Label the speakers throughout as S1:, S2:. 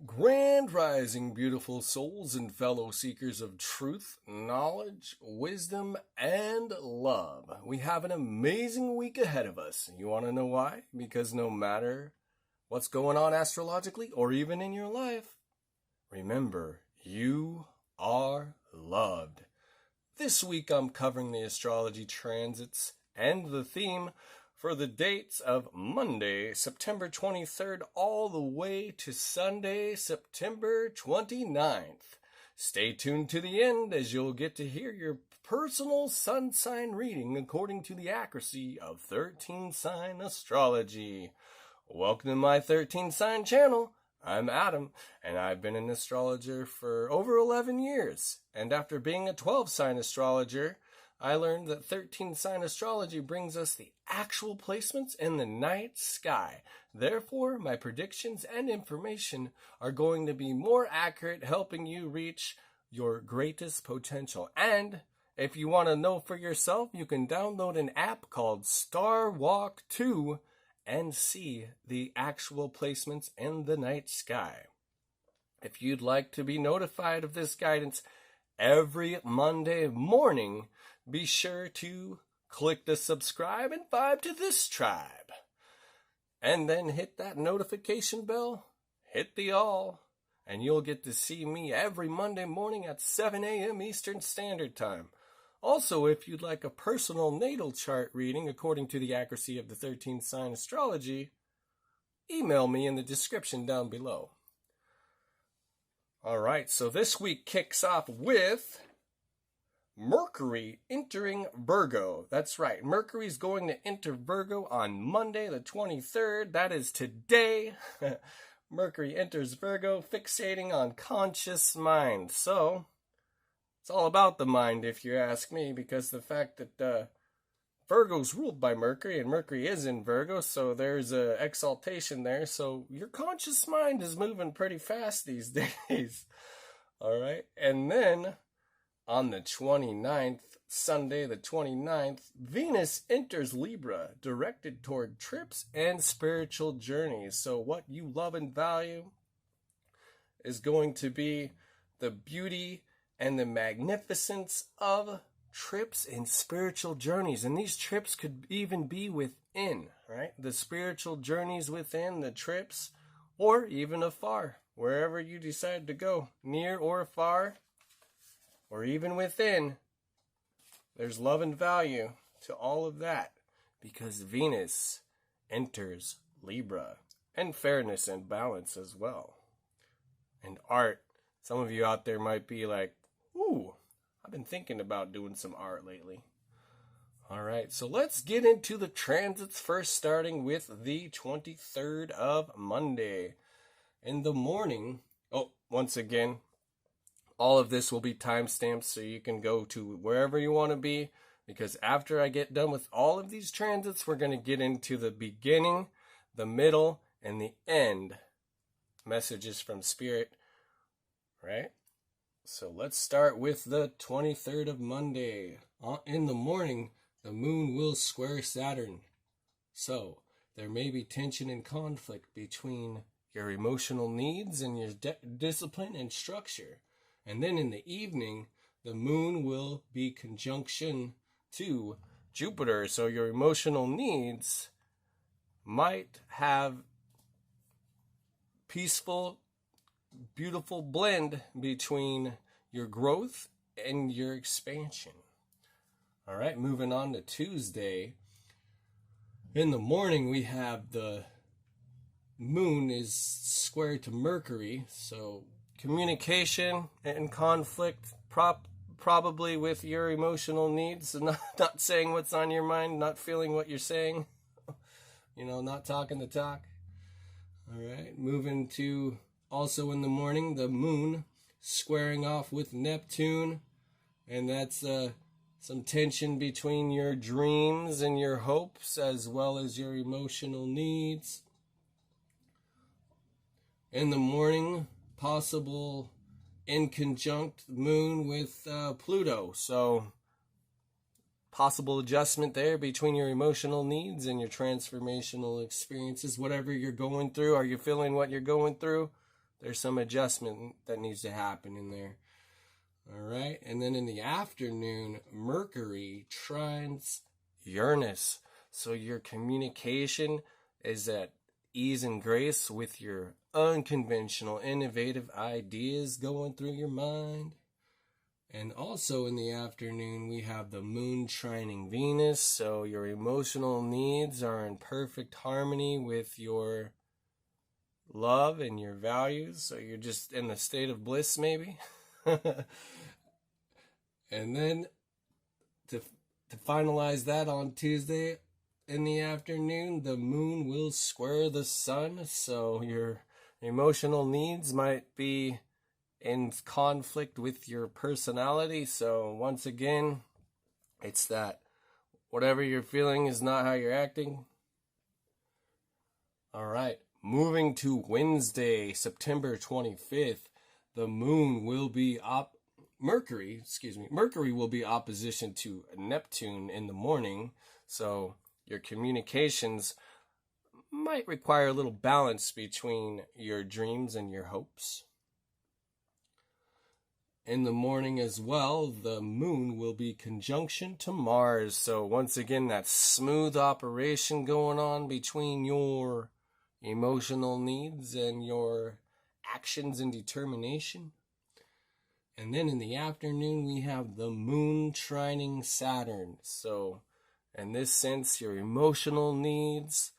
S1: Grand rising, beautiful souls and fellow seekers of truth, knowledge, wisdom, and love. We have an amazing week ahead of us. You want to know why? Because no matter what's going on astrologically or even in your life, remember, you are loved. This week I'm covering the astrology transits and the theme for the dates of Monday, September 23rd, all the way to Sunday, September 29th. Stay tuned to the end as you'll get to hear your personal sun sign reading according to the accuracy of 13 sign astrology. Welcome to my 13 sign channel. I'm Adam, and I've been an astrologer for over 11 years. And after being a 12 sign astrologer, I learned that 13 sign astrology brings us the actual placements in the night sky. Therefore, my predictions and information are going to be more accurate, helping you reach your greatest potential. And if you want to know for yourself, you can download an app called Star Walk 2 and see the actual placements in the night sky. If you'd like to be notified of this guidance every Monday morning, be sure to click the subscribe and vibe to this tribe. And then hit that notification bell, hit the all, and you'll get to see me every Monday morning at 7 a.m. Eastern Standard Time. Also, if you'd like a personal natal chart reading according to the accuracy of the 13 sign astrology, email me in the description down below. Alright, so this week kicks off with Mercury entering Virgo. That's right, Mercury's going to enter Virgo on Monday the 23rd. That is today. Mercury enters Virgo, fixating on conscious mind. So, it's all about the mind if you ask me, because the fact that Virgo's ruled by Mercury, and Mercury is in Virgo, so there's a exaltation there. So your conscious mind is moving pretty fast these days. All right, and then on the 29th, Sunday the 29th, Venus enters Libra, directed toward trips and spiritual journeys. So what you love and value is going to be the beauty and the magnificence of trips and spiritual journeys. And these trips could even be within, right? The spiritual journeys within, the trips, or even afar, wherever you decide to go, near or far, or even within. There's love and value to all of that, because Venus enters Libra, and fairness and balance as well. And art. Some of you out there might be like, ooh, I've been thinking about doing some art lately. Alright, so let's get into the transits first, starting with the 23rd of Monday. In the morning, once again, all of this will be timestamped so you can go to wherever you want to be, because after I get done with all of these transits, we're going to get into the beginning, the middle, and the end messages from Spirit, right? So let's start with the 23rd of Monday. In the morning, the moon will square Saturn. So there may be tension and conflict between your emotional needs and your discipline and structure. And then in the evening, the moon will be conjunction to Jupiter. So your emotional needs might have peaceful, beautiful blend between your growth and your expansion. All right, moving on to Tuesday. In the morning, we have the moon is square to Mercury, so communication and conflict, probably with your emotional needs, not saying what's on your mind, not feeling what you're saying, not talking the talk. All right, moving to also in the morning, the moon squaring off with Neptune, and that's some tension between your dreams and your hopes as well as your emotional needs. In the morning, possible in conjunct moon with Pluto, so possible adjustment there between your emotional needs and your transformational experiences. Whatever you're going through, are you feeling what you're going through? there's some adjustment that needs to happen in there. All right. And then in the afternoon, Mercury trines Uranus. So your communication is at ease and grace with your unconventional, innovative ideas going through your mind. And also in the afternoon, we have the moon trining Venus. So your emotional needs are in perfect harmony with your love and your values. So you're just in a state of bliss, maybe. And then to finalize that on Tuesday in the afternoon, the moon will square the sun. So your emotional needs might be in conflict with your personality. So once again, it's that whatever you're feeling is not how you're acting. All right, moving to Wednesday, September 25th, the moon will be Mercury will be opposition to Neptune in the morning. So your communications might require a little balance between your dreams and your hopes. In the morning as well, the moon will be conjunction to Mars. So once again, that smooth operation going on between your emotional needs and your actions and determination. And then in the afternoon, we have the moon trining Saturn. So in this sense, your emotional needs,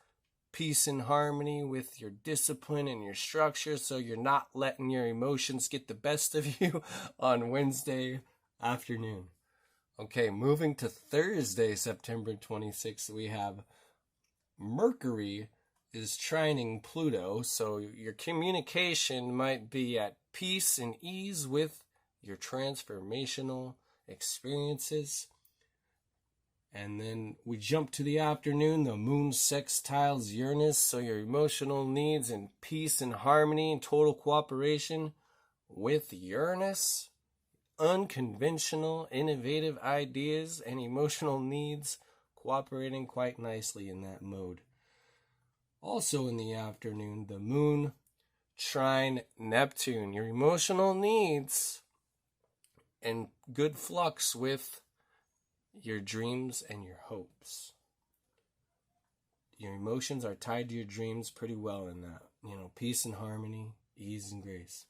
S1: peace and harmony with your discipline and your structure, so you're not letting your emotions get the best of you on Wednesday afternoon. Okay, moving to Thursday, September 26th, we have Mercury is trining Pluto, so your communication might be at peace and ease with your transformational experiences. And then we jump to the afternoon, the moon sextiles Uranus, so your emotional needs and peace and harmony and total cooperation with Uranus, unconventional, innovative ideas and emotional needs cooperating quite nicely in that mode. Also in the afternoon, the moon trine Neptune, your emotional needs and good flux with your dreams and your hopes. Your emotions are tied to your dreams pretty well in that. Peace and harmony, ease and grace.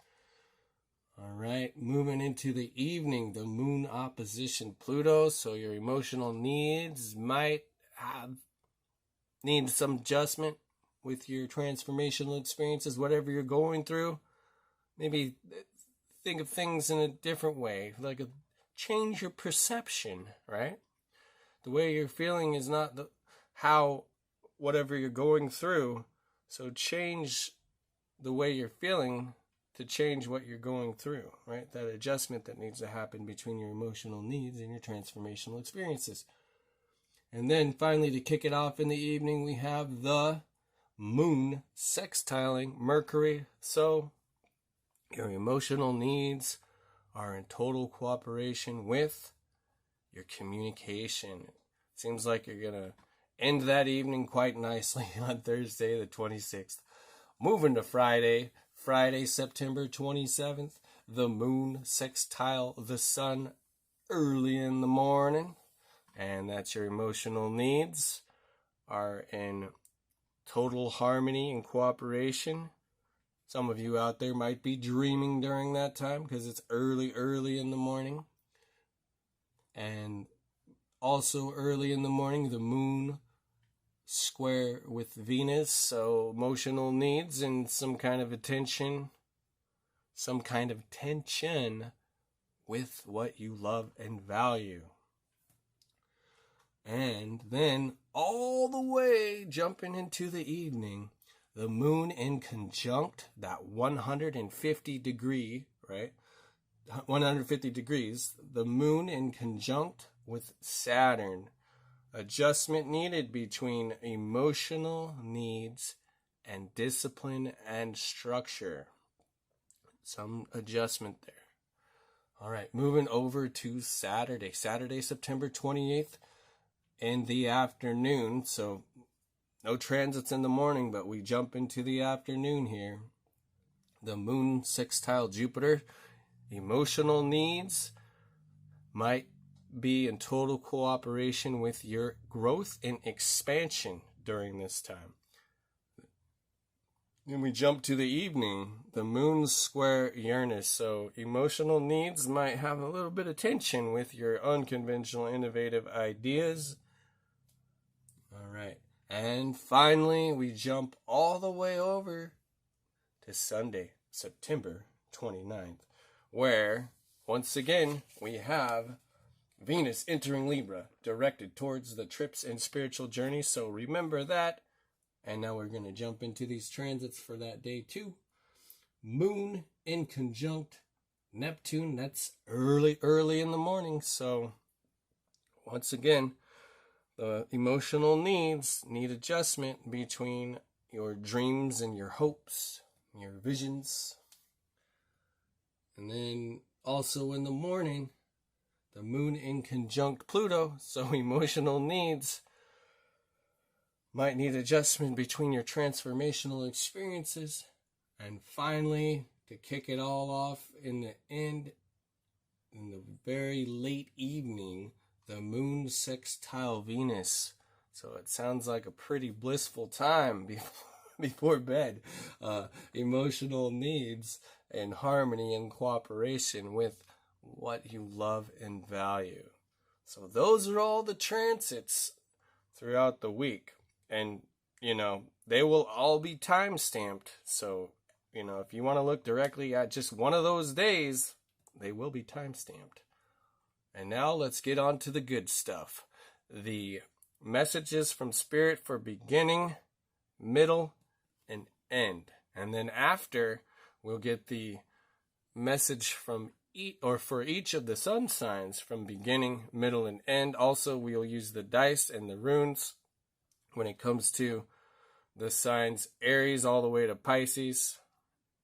S1: All right, moving into the evening, the moon opposition Pluto. So your emotional needs might need some adjustment with your transformational experiences, whatever you're going through. Maybe think of things in a different way, change your perception, right? The way you're feeling is not how whatever you're going through. So change the way you're feeling to change what you're going through, right? That adjustment that needs to happen between your emotional needs and your transformational experiences. And then finally, to kick it off in the evening, we have the moon sextiling Mercury. So your emotional needs are in total cooperation with your communication. It seems like you're going to end that evening quite nicely on Thursday, the 26th. Moving to Friday, September 27th, the moon sextile the sun early in the morning. And that's your emotional needs are in total harmony and cooperation. Some of you out there might be dreaming during that time because it's early in the morning. And also early in the morning, the moon square with Venus. So emotional needs and some kind of tension with what you love and value. And then all the way jumping into the evening, the moon in conjunct that 150 degree, right? 150 degrees, the moon in conjunct with Saturn. Adjustment needed between emotional needs and discipline and structure. Some adjustment there. All right, moving over to Saturday, September 28th in the afternoon. So no transits in the morning, but we jump into the afternoon here. The moon sextile Jupiter. Emotional needs might be in total cooperation with your growth and expansion during this time. Then we jump to the evening, the moon square Uranus. So emotional needs might have a little bit of tension with your unconventional, innovative ideas. All right. And finally, we jump all the way over to Sunday, September 29th, where, once again, we have Venus entering Libra, directed towards the trips and spiritual journeys. So remember that. And now we're going to jump into these transits for that day too. Moon in conjunct Neptune. That's early in the morning. So once again, the emotional needs need adjustment between your dreams and your hopes, your visions. And then also in the morning, the moon in conjunct Pluto. So emotional needs might need adjustment between your transformational experiences. And finally, to kick it all off in the end, in the very late evening, the moon sextile Venus. So it sounds like a pretty blissful time before bed. Emotional needs and harmony and cooperation with what you love and value. So those are all the transits throughout the week. And, they will all be time-stamped. So, if you want to look directly at just one of those days, they will be time-stamped. And now let's get on to the good stuff. The messages from Spirit for beginning, middle, and end. And then after, we'll get the message from for each of the sun signs from beginning, middle, and end. Also, we'll use the dice and the runes when it comes to the signs Aries all the way to Pisces.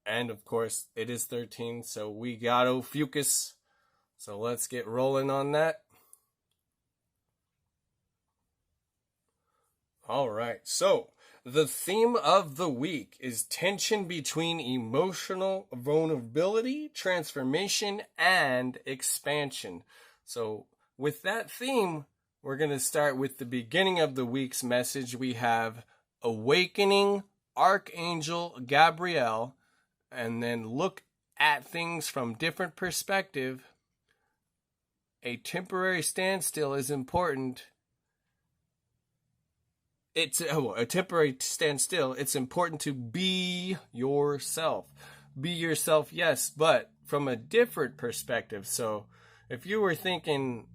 S1: And of course, it is 13, so we got Ophiuchus. So let's get rolling on that. All right, so the theme of the week is tension between emotional vulnerability, transformation, and expansion. So with that theme, we're going to start with the beginning of the week's message. We have Awakening Archangel Gabriel, and then look at things from different perspective. A temporary standstill is important. A temporary standstill. It's important to be yourself. Be yourself, yes, but from a different perspective. So if you were thinking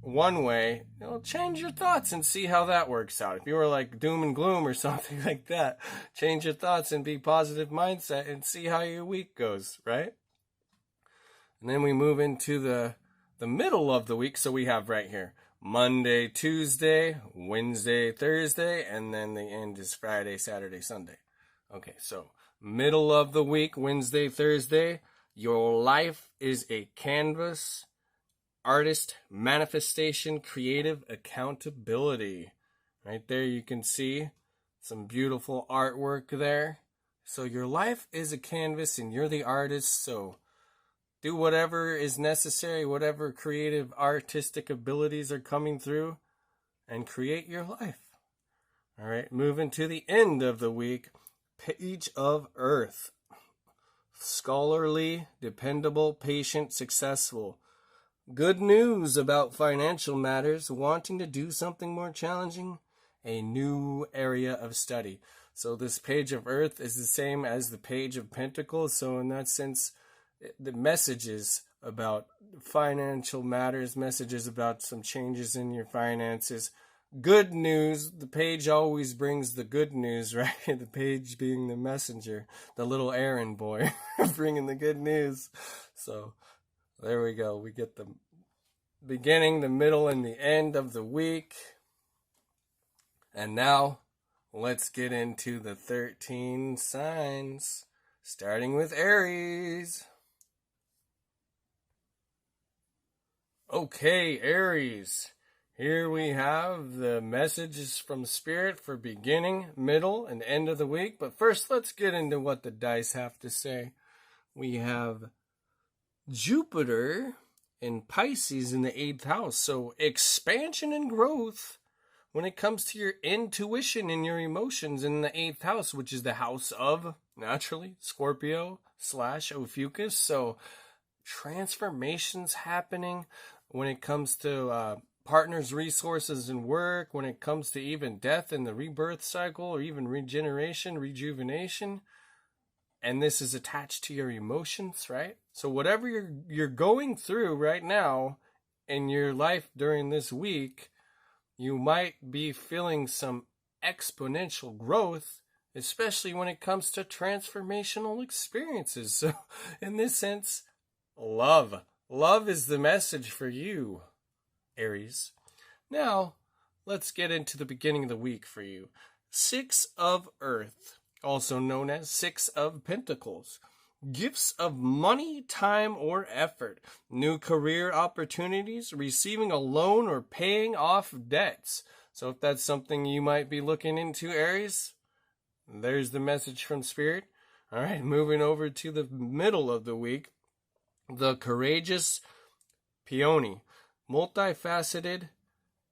S1: one way, change your thoughts and see how that works out. If you were like doom and gloom or something like that, change your thoughts and be positive mindset and see how your week goes, right? And then we move into the middle of the week. So we have right here Monday, Tuesday, Wednesday, Thursday, and then the end is Friday, Saturday, Sunday. Okay, so middle of the week, Wednesday, Thursday, your life is a canvas. Artist, manifestation, creative accountability. Right there you can see some beautiful artwork there. So your life is a canvas and you're the artist. So do whatever is necessary, whatever creative artistic abilities are coming through, and create your life. All right, moving to the end of the week. Page of Earth. Scholarly, dependable, patient, successful. Good news about financial matters, wanting to do something more challenging, a new area of study. So this Page of Earth is the same as the Page of Pentacles. So in that sense, the messages about financial matters, messages about some changes in your finances. Good news, the page always brings the good news, right? The page being the messenger, the little errand boy bringing the good news. So there we go. We get the beginning, the middle, and the end of the week. And now, let's get into the 13 signs, starting with Aries. Okay, Aries. Here we have the messages from Spirit for beginning, middle, and end of the week. But first, let's get into what the dice have to say. we have Jupiter in Pisces in the 8th house. So expansion and growth when it comes to your intuition and your emotions in the 8th house, which is the house of, naturally, Scorpio / Ophiuchus. So transformations happening when it comes to partners, resources, and work, when it comes to even death and the rebirth cycle, or even regeneration, rejuvenation. And this is attached to your emotions, right? So whatever you're going through right now in your life during this week, you might be feeling some exponential growth, especially when it comes to transformational experiences. So in this sense, love is the message for you, Aries. Now, let's get into the beginning of the week for you. 6 of Earth, also known as 6 of Pentacles. Gifts of money, time, or effort. New career opportunities, receiving a loan, or paying off debts. So if that's something you might be looking into, Aries, there's the message from Spirit. All right, moving over to the middle of the week. The courageous peony. Multifaceted,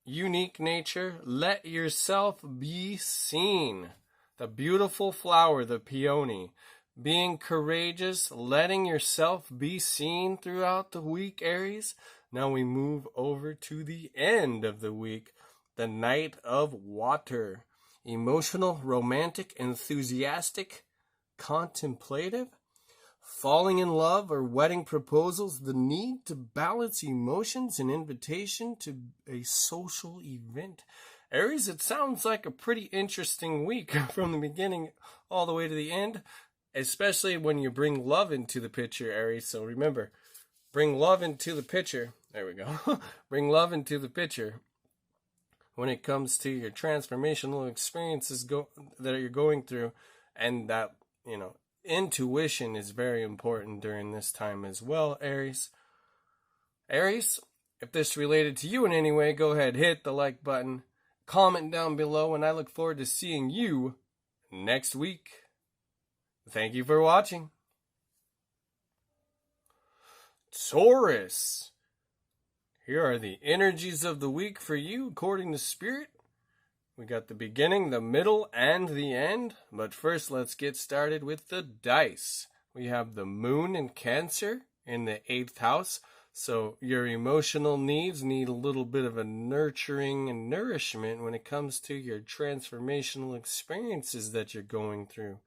S1: unique nature. Let yourself be seen. The beautiful flower, the peony. Being courageous, letting yourself be seen throughout the week, Aries. Now we move over to the end of the week. The Knight of Water. Emotional, romantic, enthusiastic, contemplative. Falling in love or wedding proposals. The need to balance emotions and invitation to a social event. Aries, it sounds like a pretty interesting week from the beginning all the way to the end, especially when you bring love into the picture, Aries. So remember, bring love into the picture. There we go. Bring love into the picture when it comes to your transformational experiences that you're going through, and that, intuition is very important during this time as well, Aries. Aries, if this related to you in any way, go ahead, hit the like button, comment down below, and I look forward to seeing you next week. Thank you for watching. Taurus, here are the energies of the week for you according to Spirit. We got the beginning, the middle, and the end. But first, let's get started with the dice. We have the moon in Cancer in the 8th house. So your emotional needs need a little bit of a nurturing and nourishment when it comes to your transformational experiences that you're going through.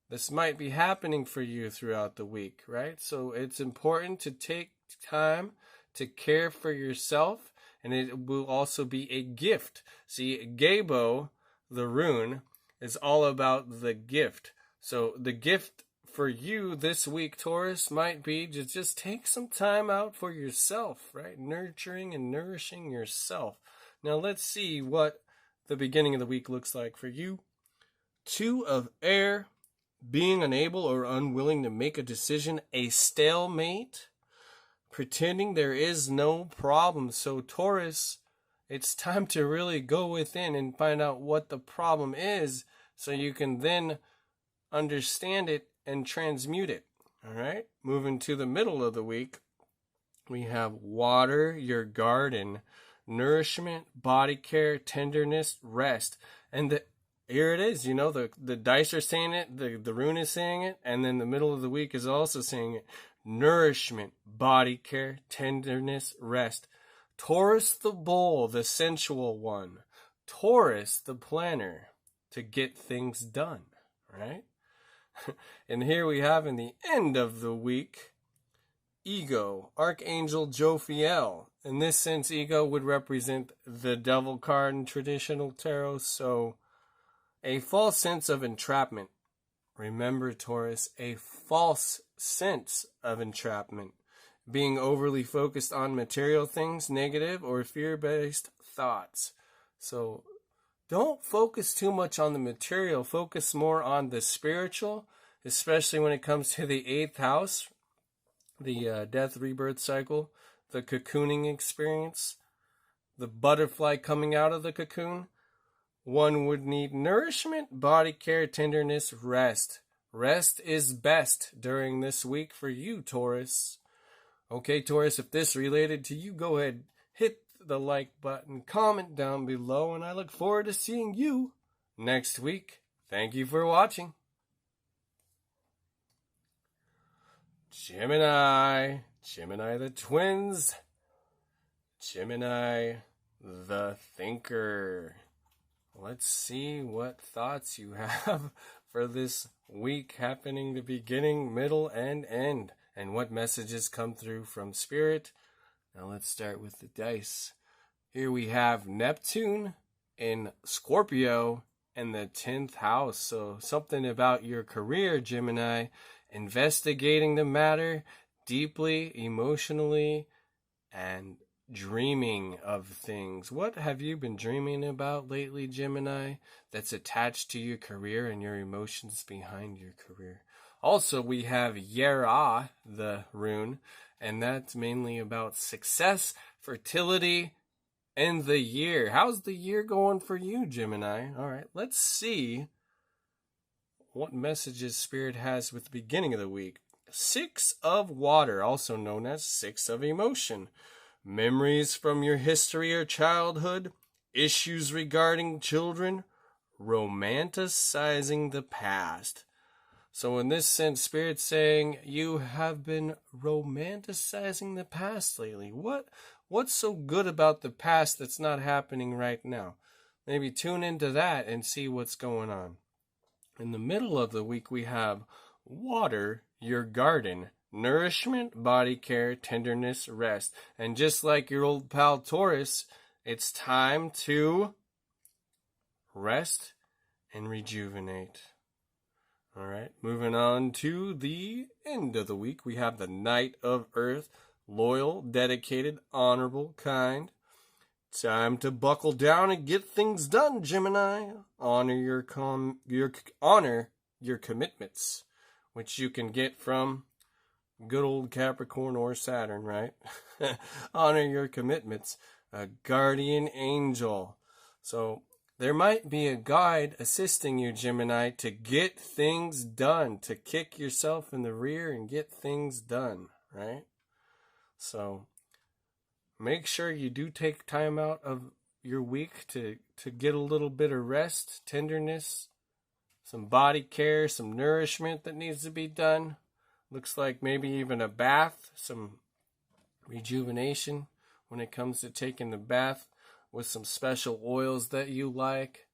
S1: This might be happening for you throughout the week, right? So it's important to take time to care for yourself. And it will also be a gift. See, Gabo, the rune, is all about the gift. So the gift for you this week, Taurus, might be to just take some time out for yourself, right? Nurturing and nourishing yourself. Now let's see what the beginning of the week looks like for you. 2 of Air, being unable or unwilling to make a decision, a stalemate. Pretending there is no problem. So Taurus, it's time to really go within and find out what the problem is so you can then understand it and transmute it. All right, moving to the middle of the week, we have water, your garden, nourishment, body care, tenderness, rest. And here it is, the dice are saying it, the rune is saying it, and then the middle of the week is also saying it. Nourishment, body care, tenderness, rest. Taurus the bull, the sensual one. Taurus the planner, to get things done, right? And here we have in the end of the week, Ego, Archangel Jophiel. In this sense, Ego would represent the devil card in traditional tarot, so a false sense of entrapment. Remember, Taurus, a false sense of entrapment. Being overly focused on material things, negative or fear-based thoughts. So don't focus too much on the material. Focus more on the spiritual, especially when it comes to the 8th house, the death rebirth cycle, the cocooning experience, the butterfly coming out of the cocoon. One would need nourishment, body care, tenderness, rest. Rest is best during this week for you, Taurus. Okay, Taurus, if this related to you, go ahead, hit the like button, comment down below, and I look forward to seeing you next week. Thank you for watching. Gemini the twins, Gemini the thinker. Let's see what thoughts you have for this week happening the beginning, middle, and end, and what messages come through from Spirit. Now let's start with the dice. Here we have Neptune in Scorpio in the 10th house. So something about your career, Gemini, investigating the matter deeply, emotionally, and dreaming of things. What have you been dreaming about lately, Gemini, that's attached to your career and your emotions behind your career? Also, we have Yera, the rune, and that's mainly about success, fertility, and the year. How's the year going for you, Gemini? All right, let's see what messages Spirit has with the beginning of the week. 6 of water, also known as 6 of emotion. Memories from your history or childhood, issues regarding children, romanticizing the past. So in this sense, Spirit's saying you have been romanticizing the past lately. What's so good about the past that's not happening right now? Maybe tune into that and see what's going on. In the middle of the week, we have water, your garden, nourishment, body care, tenderness, rest. And just like your old pal Taurus, it's time to rest and rejuvenate. All right, moving on to the end of the week, we have the Knight of Earth, loyal, dedicated, honorable, kind. Time to buckle down and get things done, Gemini. Honor your commitments, which you can get from good old Capricorn or Saturn, right? Honor your commitments. A guardian angel. So there might be a guide assisting you, Gemini, to get things done, to kick yourself in the rear and get things done, right? So make sure you do take time out of your week to get a little bit of rest, tenderness, some body care, some nourishment that needs to be done. Looks like maybe even a bath, some rejuvenation when it comes to taking the bath with some special oils that you like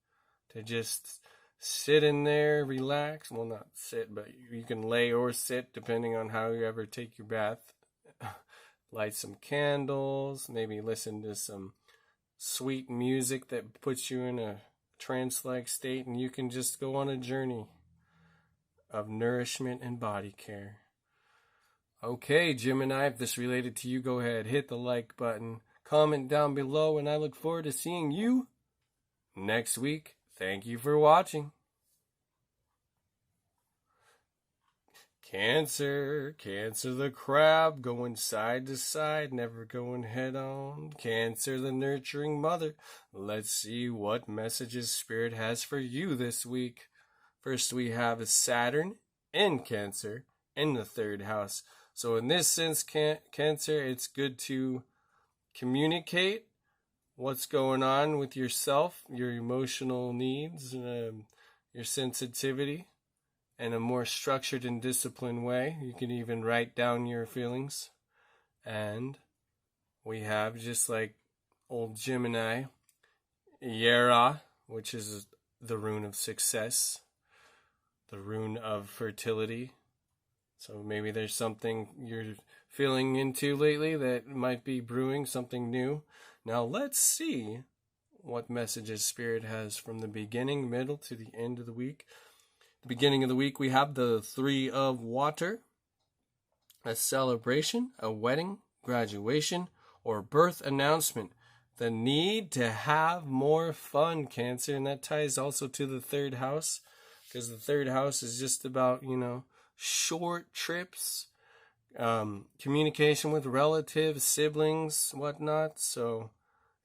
S1: to just sit in there, relax. Well, not sit, but you can lay or sit depending on how you ever take your bath. Light some candles, maybe listen to some sweet music that puts you in a trance-like state, and you can just go on a journey of nourishment and body care. Okay, Gemini, if this related to you, go ahead, hit the like button, comment down below, and I look forward to seeing you next week. Thank you for watching. Cancer the crab, going side to side, never going head on. Cancer the nurturing mother. Let's see what messages Spirit has for you this week. First, we have Saturn in Cancer in the 3rd house. So in this sense, Cancer, it's good to communicate what's going on with yourself, your emotional needs, your sensitivity, in a more structured and disciplined way. You can even write down your feelings. And we have, just like old Gemini, Yera, which is the rune of success, the rune of fertility. So maybe there's something you're feeling into lately that might be brewing, something new. Now let's see what messages Spirit has from the beginning, middle, to the end of the week. The beginning of the week, we have the 3 of water, a celebration, a wedding, graduation, or birth announcement. The need to have more fun, Cancer, and that ties also to the 3rd house, because the 3rd house is just about, short trips, communication with relatives, siblings, whatnot. So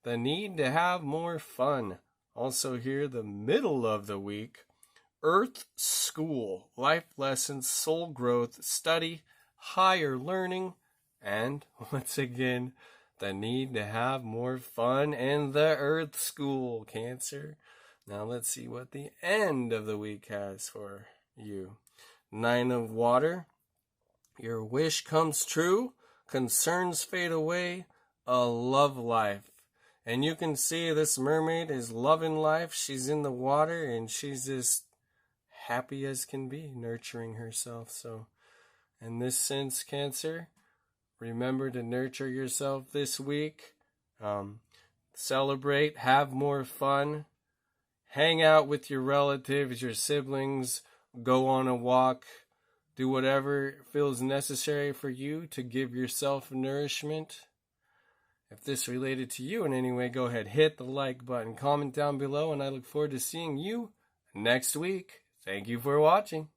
S1: the need to have more fun. Also here, the middle of the week, Earth School, life lessons, soul growth, study, higher learning, and once again, the need to have more fun in the Earth School, Cancer. Now let's see what the end of the week has for you. 9 of Water. Your wish comes true. Concerns fade away. A love life. And you can see this mermaid is loving life. She's in the water and she's just happy as can be, nurturing herself. So in this sense, Cancer, remember to nurture yourself this week. Celebrate, have more fun. Hang out with your relatives, your siblings, go on a walk, do whatever feels necessary for you to give yourself nourishment. If this related to you in any way, go ahead, hit the like button, comment down below, and I look forward to seeing you next week. Thank you for watching.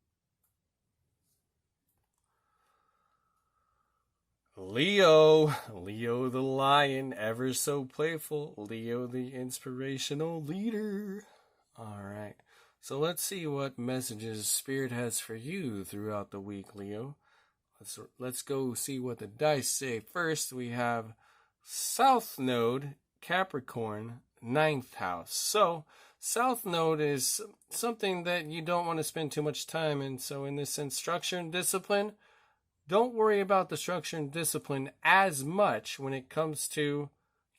S1: Leo the lion, ever so playful. Leo the inspirational leader. All right, so let's see what messages Spirit has for you throughout the week, Leo. Let's go see what the dice say. First, we have South Node, Capricorn, 9th house. So, South Node is something that you don't want to spend too much time in. So, in this sense, structure and discipline, don't worry about the structure and discipline as much when it comes to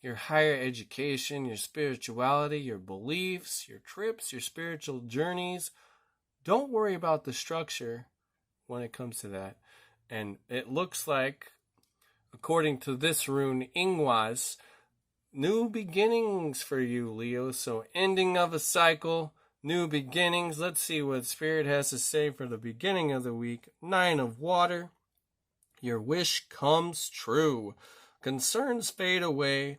S1: your higher education, your spirituality, your beliefs, your trips, your spiritual journeys. Don't worry about the structure when it comes to that. And it looks like, according to this rune, Ingwas, new beginnings for you, Leo. So ending of a cycle, new beginnings. Let's see what Spirit has to say for the beginning of the week. 9 of Water. Your wish comes true. Concerns fade away.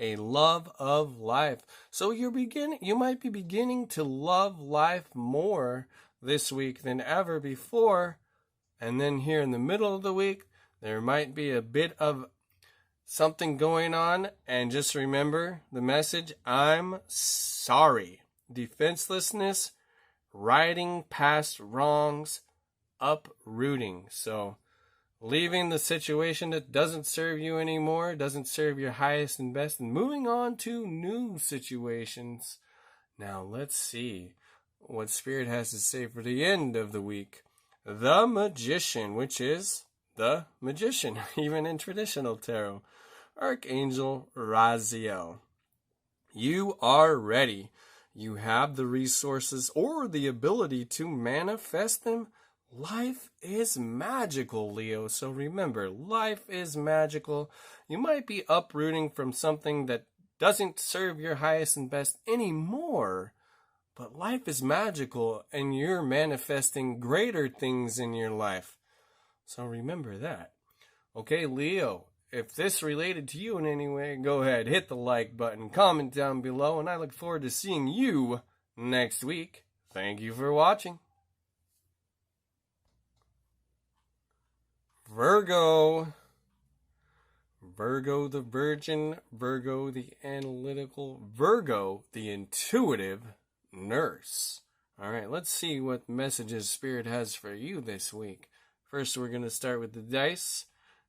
S1: A love of life. So you might be beginning to love life more this week than ever before. And then here in the middle of the week, there might be a bit of something going on. And just remember the message, I'm sorry. Defenselessness, righting past wrongs, uprooting. So leaving the situation that doesn't serve you anymore, doesn't serve your highest and best, and moving on to new situations. Now let's see what Spirit has to say for the end of the week. The Magician, which is the Magician, even in traditional tarot. Archangel Raziel. You are ready. You have the resources or the ability to manifest them. Life is magical, Leo. So remember, life is magical. You might be uprooting from something that doesn't serve your highest and best anymore. But life is magical and you're manifesting greater things in your life. So remember that. Okay, Leo, if this related to you in any way, go ahead, hit the like button, comment down below, and I look forward to seeing you next week. Thank you for watching. Virgo the virgin, Virgo the analytical, Virgo the intuitive nurse. All right, let's see what messages Spirit has for you this week. First, we're going to start with the dice,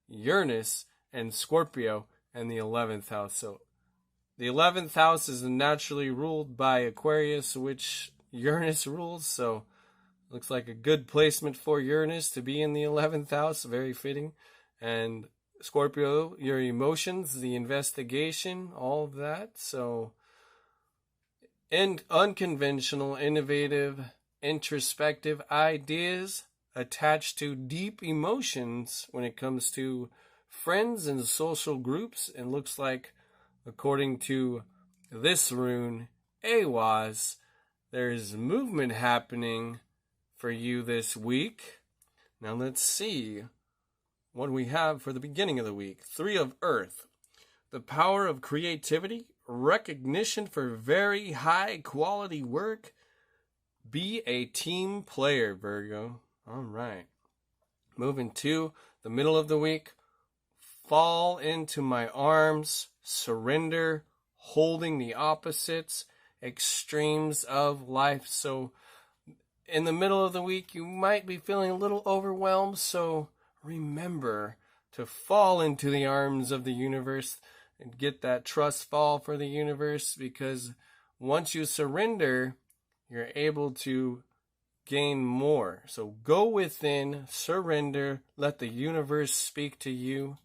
S1: Uranus and Scorpio, and the 11th house. So the 11th house is naturally ruled by Aquarius, which Uranus rules, so looks like a good placement for Uranus to be in the 11th house. Very fitting. And Scorpio, your emotions, the investigation, all of that. So, and unconventional, innovative, introspective ideas attached to deep emotions when it comes to friends and social groups. And looks like, according to this rune, Awaz, there's movement happening for you this week. Now let's see what we have for the beginning of the week. 3 of Earth. The power of creativity, recognition for very high quality work. Be a team player, Virgo. All right. Moving to the middle of the week. Fall into my arms. Surrender. Holding the opposites. Extremes of life. So in the middle of the week, you might be feeling a little overwhelmed, so remember to fall into the arms of the universe and get that trust fall for the universe, because once you surrender, you're able to gain more. So go within, surrender, let the universe speak to you.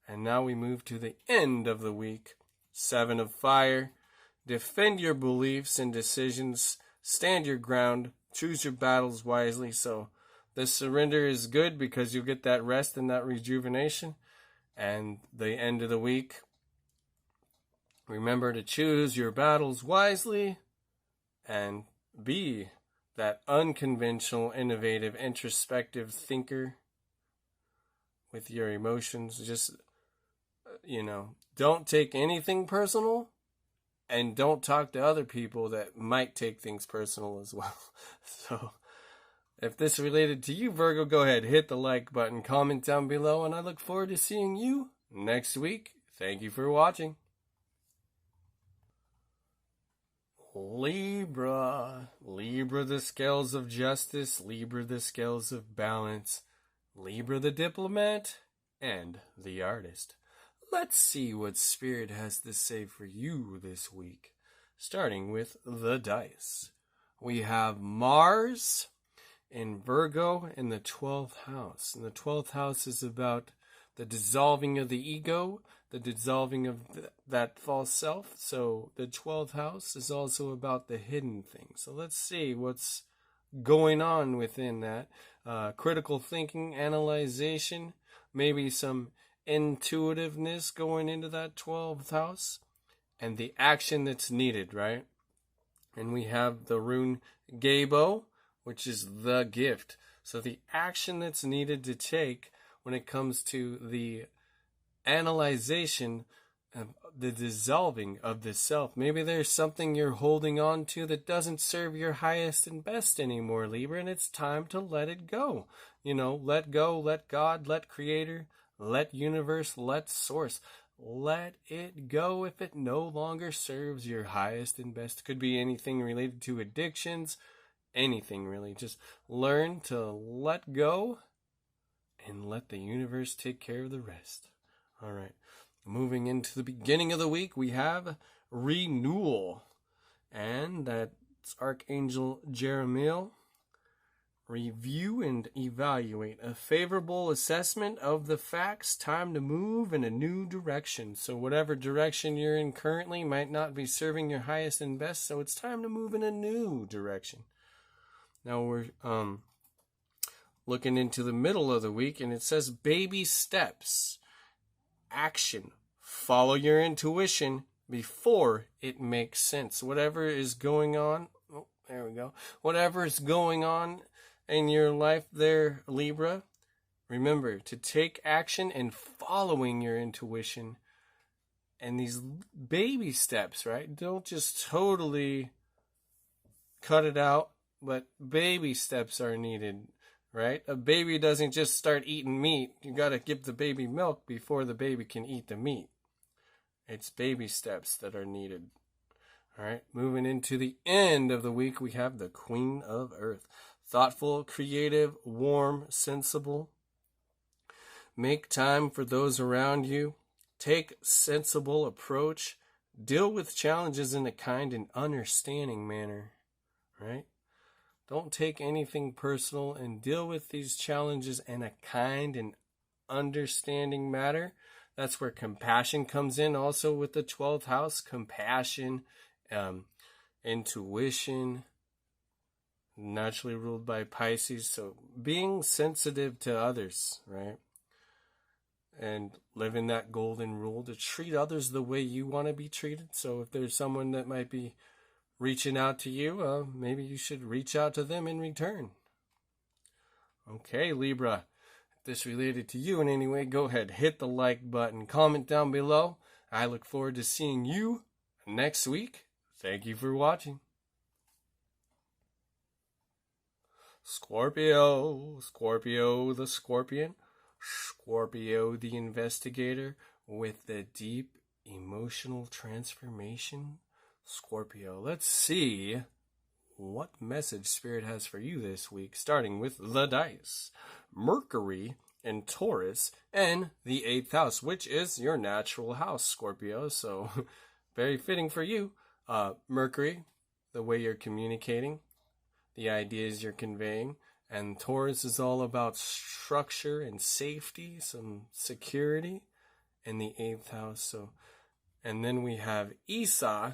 S1: And now we move to the end of the week. 7 of Fire. Defend your beliefs and decisions. Stand your ground. Choose your battles wisely. So this surrender is good because you'll get that rest and that rejuvenation. And the end of the week, remember to choose your battles wisely and be that unconventional, innovative, introspective thinker with your emotions. Just, don't take anything personal, and don't talk to other people that might take things personal as well. So if this related to you, Virgo, go ahead, hit the like button, comment down below, and I look forward to seeing you next week. Thank you for watching. Libra. Libra, the scales of justice. Libra, the scales of balance. Libra, the diplomat and the artist. Let's see what Spirit has to say for you this week. Starting with the dice. We have Mars in Virgo in the 12th house. And the 12th house is about the dissolving of the ego, the dissolving of that false self. So the 12th house is also about the hidden things. So let's see what's going on within that. Critical thinking, analyzation, maybe some intuitiveness going into that 12th house, and the action that's needed, right? And we have the rune Gabo, which is the gift. So the action that's needed to take when it comes to the analyzation of the dissolving of the self. Maybe there's something you're holding on to that doesn't serve your highest and best anymore, Libra, and it's time to let it go. Let go, let God, let Creator, let Universe, let Source. Let it go if it no longer serves your highest and best. Could be anything related to addictions, anything really. Just learn to let go and let the universe take care of the rest. All right. Moving into the beginning of the week, we have renewal. And that's Archangel Jeremiel. Review and evaluate. A favorable assessment of the facts. Time to move in a new direction. So whatever direction you're in currently might not be serving your highest and best. So it's time to move in a new direction. Now we're looking into the middle of the week, and it says baby steps. Action. Follow your intuition before it makes sense. Whatever is going on, there we go. Whatever is going on in your life there, Libra, remember to take action and following your intuition. And these baby steps, right? Don't just totally cut it out, but baby steps are needed. Right? A baby doesn't just start eating meat. You got to give the baby milk before the baby can eat the meat. It's baby steps that are needed. All right. Moving into the end of the week, we have the Queen of Earth. Thoughtful, creative, warm, sensible. Make time for those around you. Take sensible approach. Deal with challenges in a kind and understanding manner. Right? Don't take anything personal and deal with these challenges in a kind and understanding manner. That's where compassion comes in. Also with the 12th house, compassion, intuition, naturally ruled by Pisces. So being sensitive to others, right? And living that golden rule to treat others the way you want to be treated. So if there's someone that might be reaching out to you, maybe you should reach out to them in return. Okay, Libra, if this related to you in any way, go ahead, hit the like button, comment down below. I look forward to seeing you next week. Thank you for watching. Scorpio, Scorpio the Scorpion, Scorpio the Investigator with the deep emotional transformation. Scorpio, let's see what message Spirit has for you this week, starting with the dice. Mercury in Taurus and the 8th house, which is your natural house, Scorpio. So very fitting for you. Mercury, the way you're communicating, the ideas you're conveying. And Taurus is all about structure and safety, some security in the 8th house. So, and then we have Esau,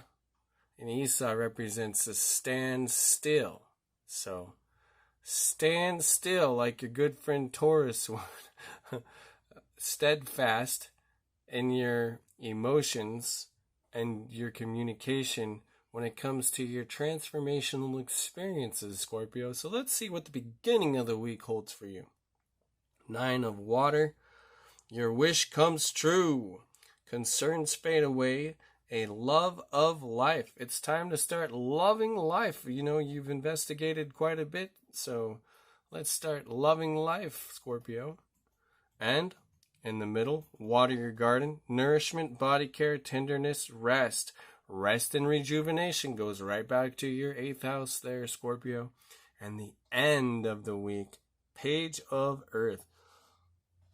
S1: and Esau represents a stand still. So, stand still like your good friend Taurus would. Steadfast in your emotions and your communication when it comes to your transformational experiences, Scorpio. So let's see what the beginning of the week holds for you. 9 of water. Your wish comes true. Concerns fade away. A love of life. It's time to start loving life. You know, you've investigated quite a bit, so let's start loving life, Scorpio. And in the middle, water your garden. Nourishment, body care, tenderness, rest. Rest and rejuvenation goes right back to your 8th house there, Scorpio. And the end of the week, Page of Earth.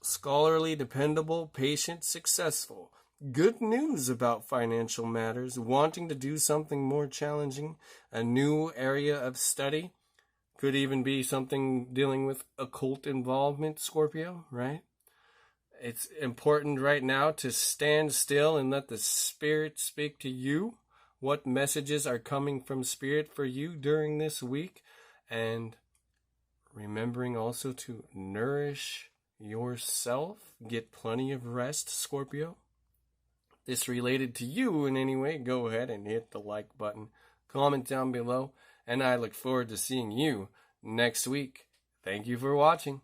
S1: Scholarly, dependable, patient, successful. Good news about financial matters, wanting to do something more challenging, a new area of study. Could even be something dealing with occult involvement, Scorpio, right? It's important right now to stand still and let the Spirit speak to you. What messages are coming from Spirit for you during this week? And remembering also to nourish yourself. Get plenty of rest, Scorpio. This related to you in any way, go ahead and hit the like button. Comment down below. And I look forward to seeing you next week. Thank you for watching.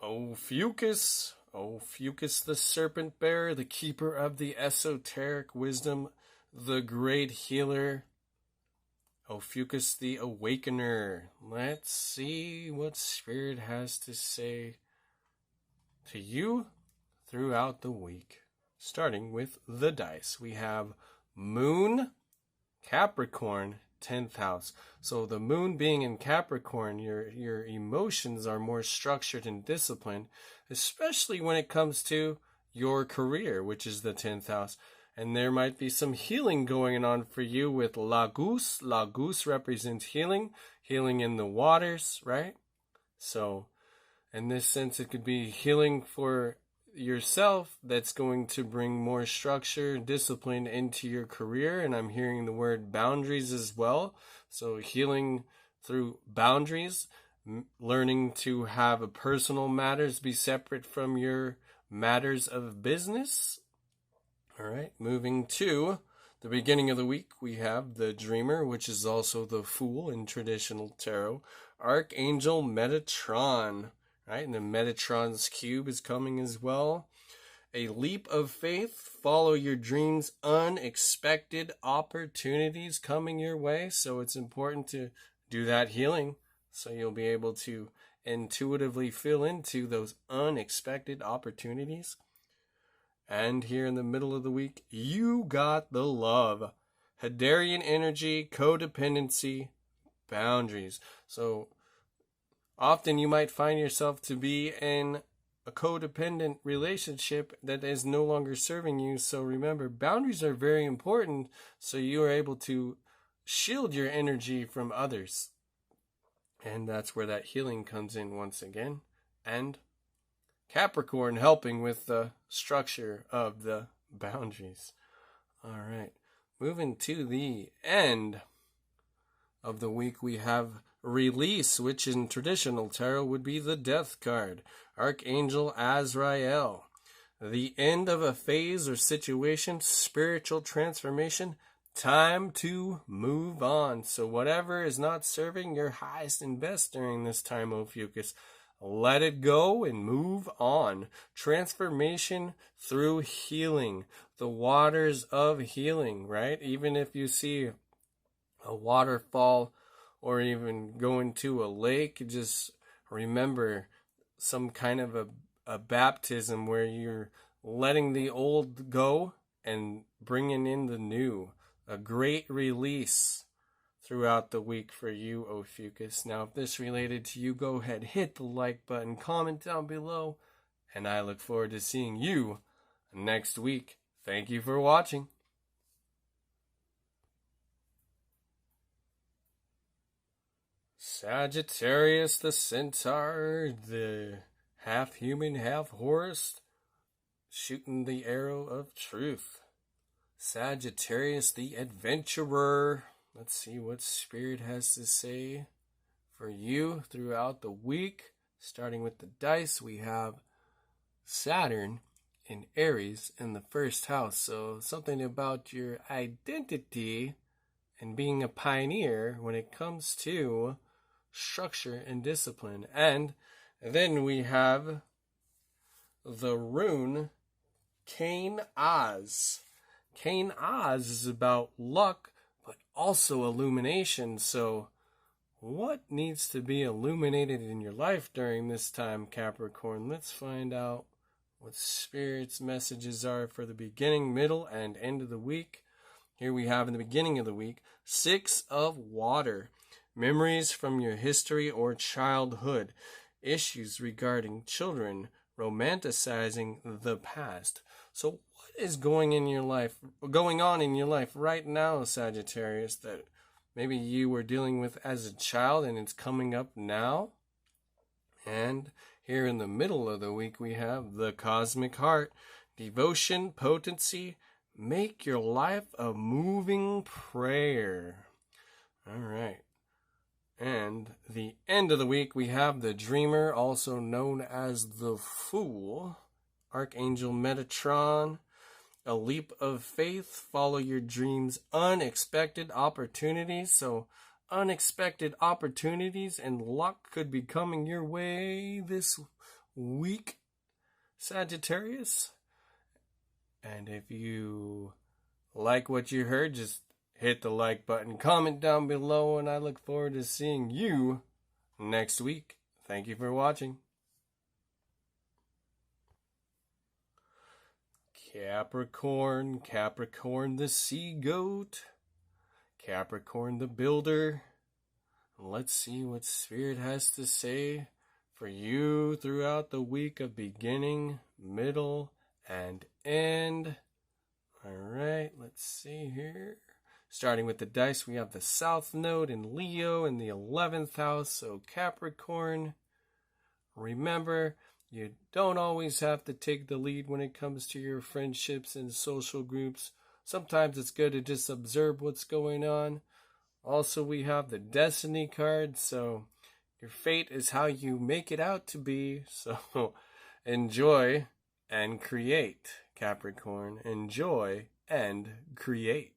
S1: Ophiuchus, Ophiuchus the serpent bearer, the keeper of the esoteric wisdom, the great healer. Ophiuchus the awakener. Let's see what Spirit has to say to you throughout the week. Starting with the dice. We have Moon, Capricorn, 10th house. So the moon being in Capricorn, your emotions are more structured and disciplined, especially when it comes to your career, which is the 10th house. And there might be some healing going on for you with La Goose. La Goose represents healing in the waters, right? So in this sense, it could be healing for yourself that's going to bring more structure and discipline into your career. And I'm hearing the word boundaries as well. So healing through boundaries, learning to have a personal matters be separate from your matters of business. All right, moving to the beginning of the week, we have the Dreamer, which is also the Fool in traditional tarot. Archangel Metatron. Right, and the Metatron's cube is coming as well. A leap of faith. Follow your dreams. Unexpected opportunities coming your way. So it's important to do that healing so you'll be able to intuitively feel into those unexpected opportunities. And here in the middle of the week, you got the love. Hadarian energy, codependency, boundaries. So often you might find yourself to be in a codependent relationship that is no longer serving you. So remember, boundaries are very important so you are able to shield your energy from others. And that's where that healing comes in once again. And Capricorn helping with the structure of the boundaries. All right, moving to the end of the week, we have Release, which in traditional tarot would be the Death card. Archangel Azrael. The end of a phase or situation, spiritual transformation, time to move on. So whatever is not serving your highest and best during this time, Ophiuchus, let it go and move on. Transformation through healing. The waters of healing, right? Even if you see a waterfall or even go into a lake, just remember some kind of a baptism where you're letting the old go and bringing in the new. a great release throughout the week for you, Ophiuchus. Now, if this related to you, go ahead, hit the like button, comment down below, and I look forward to seeing you next week. Thank you for watching. Sagittarius the Centaur, the half human, half horse, shooting the arrow of truth. Sagittarius the adventurer. Let's see what Spirit has to say for you throughout the week. Starting with the dice, we have Saturn in Aries in the first house. So something about your identity and being a pioneer when it comes to structure and discipline. And then we have the rune Cain Oz. Cain Oz is about luck, but also illumination. So what needs to be illuminated in your life during this time, Capricorn? Let's find out what Spirit's messages are for the beginning, middle, and end of the week. Here we have in the beginning of the week, 6 of Water. Memories from your history or childhood. Issues regarding children. Romanticizing the past. So what is going on in your life right now, Sagittarius, that maybe you were dealing with as a child and it's coming up now? And here in the middle of the week, we have the Cosmic Heart. Devotion, potency, make your life a moving prayer. All right. And the end of the week, we have the Dreamer, also known as the Fool. Archangel Metatron. A leap of faith, follow your dreams, unexpected opportunities. So unexpected opportunities and luck could be coming your way this week, Sagittarius. And if you like what you heard, just hit the like button, comment down below, and I look forward to seeing you next week. Thank you for watching. Capricorn, Capricorn the Sea Goat, Capricorn the Builder. Let's see what Spirit has to say for you throughout the week of beginning, middle, and end. Alright, let's see here. Starting with the dice, we have the South Node in Leo in the 11th house. So Capricorn, remember, you don't always have to take the lead when it comes to your friendships and social groups. Sometimes it's good to just observe what's going on. Also, we have the Destiny card. So your fate is how you make it out to be. So enjoy and create, Capricorn. Enjoy and create.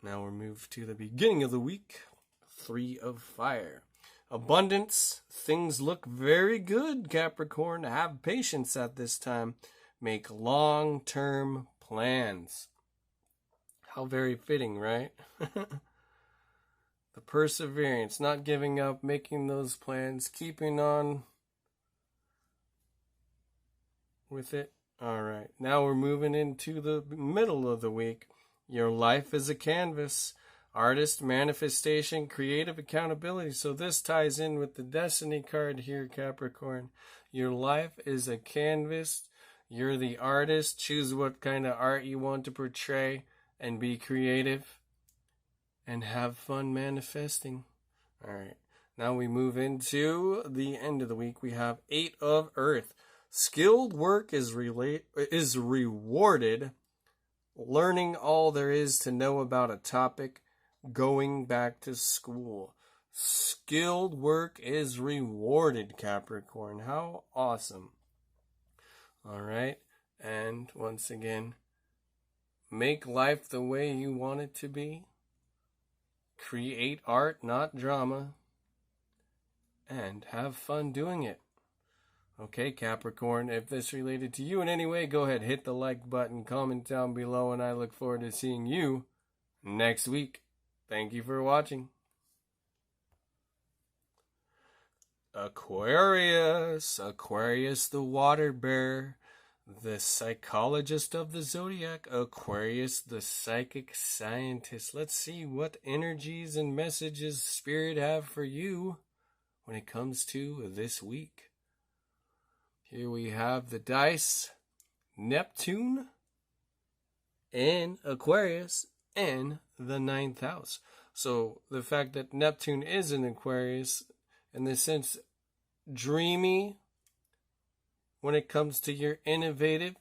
S1: Now we're moved to the beginning of the week. 3 of Fire. Abundance. Things look very good, Capricorn. Have patience at this time. Make long-term plans. How very fitting, right? The perseverance, not giving up, making those plans, keeping on with it. All right. Now we're moving into the middle of the week. Your life is a canvas. Artist, manifestation, creative accountability. So this ties in with the Destiny card here, Capricorn. Your life is a canvas. You're the artist. Choose what kind of art you want to portray and be creative and have fun manifesting. All right. Now we move into the end of the week. We have 8 of Earth. Skilled work is rewarded. Learning all there is to know about a topic, going back to school. Skilled work is rewarded, Capricorn. How awesome. All right. And once again, make life the way you want it to be. Create art, not drama. And have fun doing it. Okay, Capricorn, if this related to you in any way, go ahead, hit the like button, comment down below, and I look forward to seeing you next week. Thank you for watching. Aquarius, Aquarius the water bearer. the psychologist of the zodiac, Aquarius, the psychic scientist. Let's see what energies and messages Spirit have for you when it comes to this week. Here we have the dice, Neptune, and Aquarius, and the 9th house. So the fact that Neptune is in Aquarius, in the sense, dreamy, when it comes to your innovative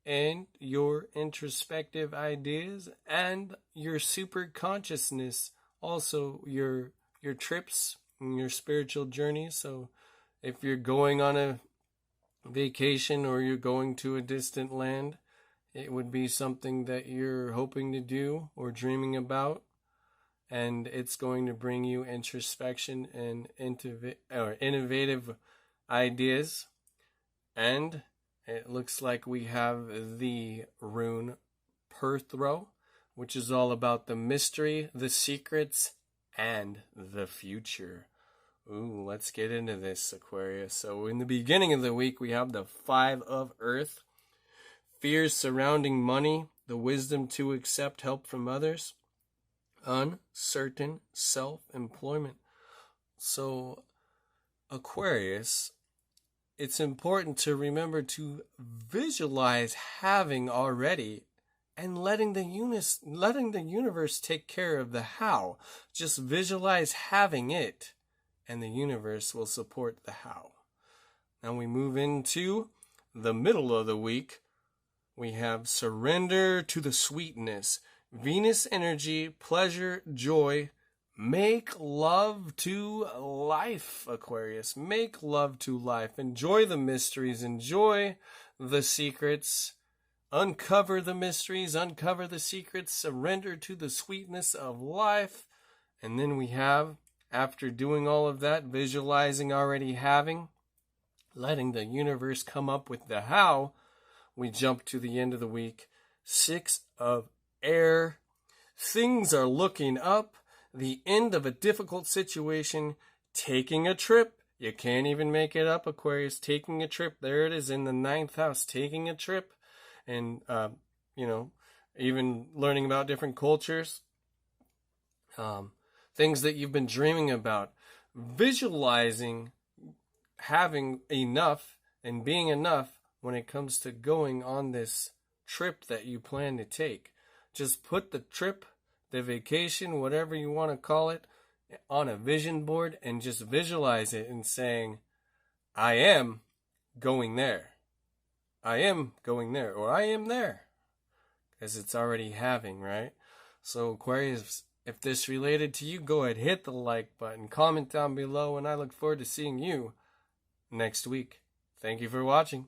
S1: and your introspective ideas and your super consciousness, also your trips and your spiritual journey. So if you're going on a vacation or you're going to a distant land, it would be something that you're hoping to do or dreaming about, and it's going to bring you introspection and innovative ideas. And it looks like we have the rune Perthro, which is all about the mystery, the secrets, and the future. Ooh, let's get into this, Aquarius. So in the beginning of the week, we have the 5 of Earth. Fears surrounding money, the wisdom to accept help from others, uncertain self-employment. So, Aquarius, it's important to remember to visualize having already and letting the universe take care of the how. Just visualize having it, and the universe will support the how. Now we move into the middle of the week. We have surrender to the sweetness, Venus energy, pleasure, joy. Make love to life, Aquarius. Make love to life. Enjoy the mysteries. Enjoy the secrets. Uncover the mysteries. Uncover the secrets. Surrender to the sweetness of life. And then we have, after doing all of that, visualizing already having, letting the universe come up with the how, we jump to the end of the week. 6 of air. Things are looking up. The end of a difficult situation, taking a trip. You can't even make it up, Aquarius. Taking a trip. There it is in the 9th house. Taking a trip. And, even learning about different cultures. Things that you've been dreaming about. Visualizing having enough and being enough when it comes to going on this trip that you plan to take. Just put the trip, the vacation, whatever you want to call it, on a vision board and just visualize it and saying, I am going there. I am going there, or I am there. Because it's already having, right? So Aquarius, if this related to you, go ahead, hit the like button, comment down below, and I look forward to seeing you next week. Thank you for watching.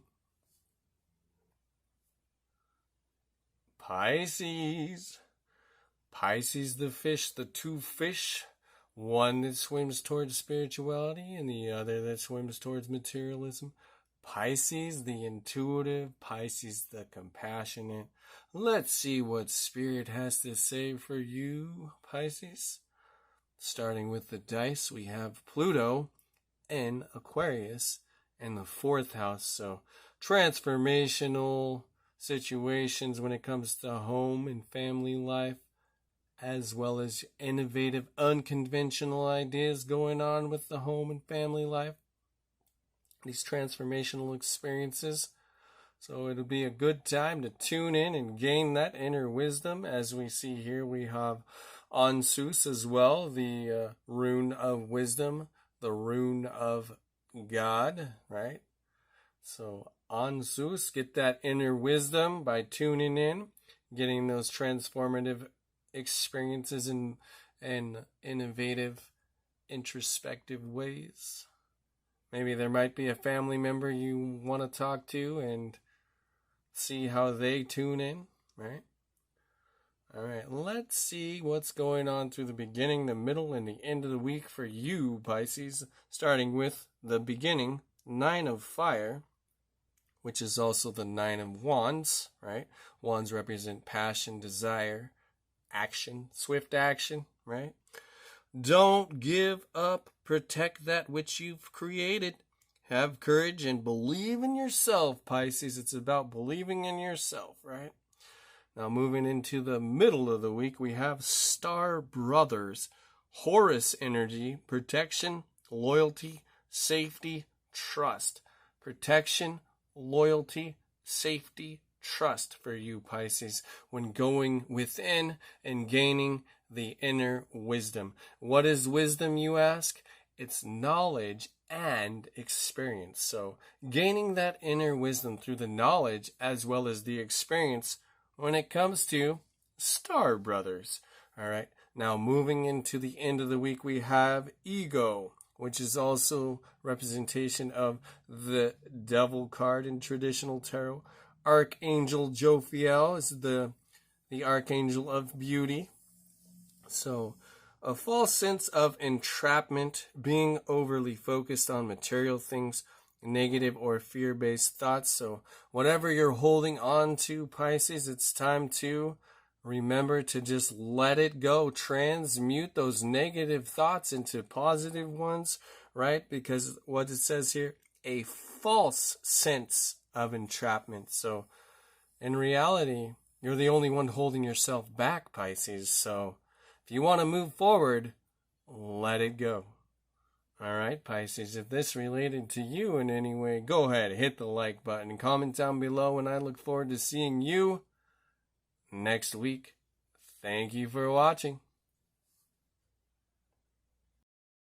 S1: Pisces. Pisces, the fish, the 2 fish. One that swims towards spirituality and the other that swims towards materialism. Pisces, the intuitive. Pisces, the compassionate. Let's see what Spirit has to say for you, Pisces. Starting with the dice, we have Pluto and Aquarius in the 4th house. So transformational situations when it comes to home and family life, as well as innovative, unconventional ideas going on with the home and family life. These transformational experiences. So it'll be a good time to tune in and gain that inner wisdom. As we see here, we have Ophiuchus as well, the rune of wisdom, the rune of God, right? So Ophiuchus, get that inner wisdom by tuning in, getting those transformative experiences in innovative, introspective ways. Maybe there might be a family member you want to talk to and see how they tune in, right? All right, let's see what's going on through the beginning, the middle, and the end of the week for you, Pisces. Starting with the beginning, 9 of fire, which is also the 9 of wands, right? Wands represent passion, desire, action, swift action, right? Don't give up. Protect that which you've created. Have courage and believe in yourself, Pisces. It's about believing in yourself, right? Now, moving into the middle of the week, we have Star Brothers. Horus energy, protection, loyalty, safety, trust. Protection, loyalty, safety, trust for you, Pisces, when going within and gaining the inner wisdom. What is wisdom, you ask? It's knowledge and experience. So gaining that inner wisdom through the knowledge as well as the experience when it comes to Star Brothers. All right. Now moving into the end of the week, we have Ego, which is also representation of the Devil card in traditional tarot. Archangel Jophiel is the Archangel of Beauty. So a false sense of entrapment, being overly focused on material things, negative or fear-based thoughts. So whatever you're holding on to, Pisces, it's time to remember to just let it go. Transmute those negative thoughts into positive ones, right? Because what it says here, a false sense of entrapment. So in reality, you're the only one holding yourself back, Pisces. So if you want to move forward, let it go. All right, Pisces, if this related to you in any way, go ahead, hit the like button and comment down below, and I look forward to seeing you next week. Thank you for watching.